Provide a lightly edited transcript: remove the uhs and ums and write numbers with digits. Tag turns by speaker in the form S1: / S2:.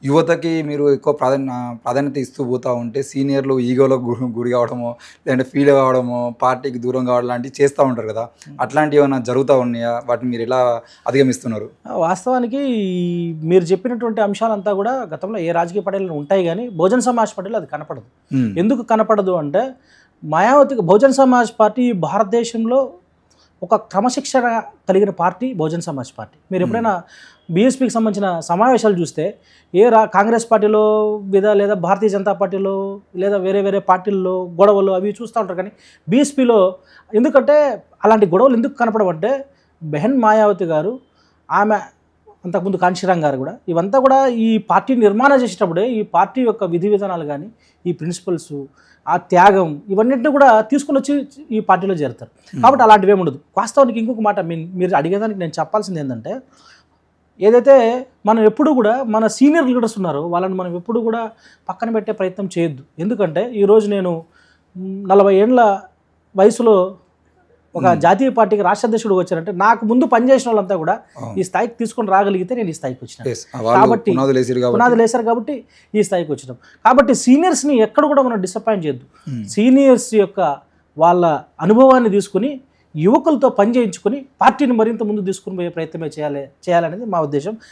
S1: యువతకి మీరు ఎక్కువ ప్రాధాన్యత ఇస్తూ పోతా ఉంటే సీనియర్‌లు ఈగో‌లకు గురి కావడమో, లేదంటే ఫీల్ కావడమో, పార్టీకి దూరం కావడం లాంటివి చేస్తా ఉంటారు కదా! అట్లాంటివేమన్నా జరుగుతా ఉన్నాయా? వాటిని మీరెలా అధిగమిస్తున్నారు?
S2: వాస్తవానికి మీరు చెప్పినటువంటి అంశాలంతా కూడా గతంలో ఏ రాజకీయ పార్టీలు ఉంటాయి గానీ, బహుజన్ సమాజ్ పార్టీలో అది కనపడదు.
S1: హ్మ్.
S2: ఎందుకు కనపడదు అంటే, మాయావతికి బహుజన్ సమాజ్ పార్టీ భారతదేశంలో ఒక క్రమశిక్షణ కలిగిన పార్టీ బహుజన్ సమాజ్ పార్టీ. మీరు ఎప్పుడైనా బీఎస్పీకి సంబంధించిన సమావేశాలు చూస్తే కాంగ్రెస్ పార్టీలో లేదా భారతీయ జనతా పార్టీలో లేదా వేరే వేరే పార్టీల్లో గొడవలు అవి చూస్తూ ఉంటారు. కానీ బీఎస్పీలో ఎందుకంటే అలాంటి గొడవలు ఎందుకు కనపడవంటే, బెహన్ మాయావతి గారు, ఆమె అంతకుముందు కాంశీరామ్ గారు కూడా ఇవంతా కూడా ఈ పార్టీ నిర్మాణం చేసేటప్పుడే ఈ పార్టీ యొక్క విధి విధానాలు కానీ, ఈ ప్రిన్సిపల్స్, ఆ త్యాగం, ఇవన్నింటినీ కూడా తీసుకుని వచ్చి ఈ పార్టీలో చేరుతారు. కాబట్టి అలాంటివి ఏమి ఉండదు. వాస్తవానికి ఇంకొక మాట మీరు అడిగేదానికి నేను చెప్పాల్సింది ఏంటంటే, ఏదైతే మనం ఎప్పుడు కూడా మన సీనియర్ లీడర్స్ ఉన్నారో వాళ్ళని మనం ఎప్పుడు కూడా పక్కన పెట్టే ప్రయత్నం చేయొద్దు. ఎందుకంటే ఈరోజు నేను 40 ఏండ్ల వయసులో ఒక జాతీయ పార్టీకి రాష్ట్ర అధ్యక్షుడు వచ్చారంటే, నాకు ముందు పనిచేసిన వాళ్ళంతా కూడా ఈ స్థాయికి తీసుకొని రాగలిగితే నేను ఈ స్థాయికి వచ్చినాను. కాబట్టి పునాదులు వేశారు కాబట్టి ఈ స్థాయికి వచ్చినాం. కాబట్టి సీనియర్స్ని ఎక్కడ కూడా మనం డిసప్పాయింట్ చేయొద్దు. సీనియర్స్ యొక్క వాళ్ళ అనుభవాన్ని తీసుకుని యువకులతో పని చేయించుకొని పార్టీని మరింత ముందు తీసుకుని పోయే ప్రయత్నమే చేయాలనేది మా ఉద్దేశం.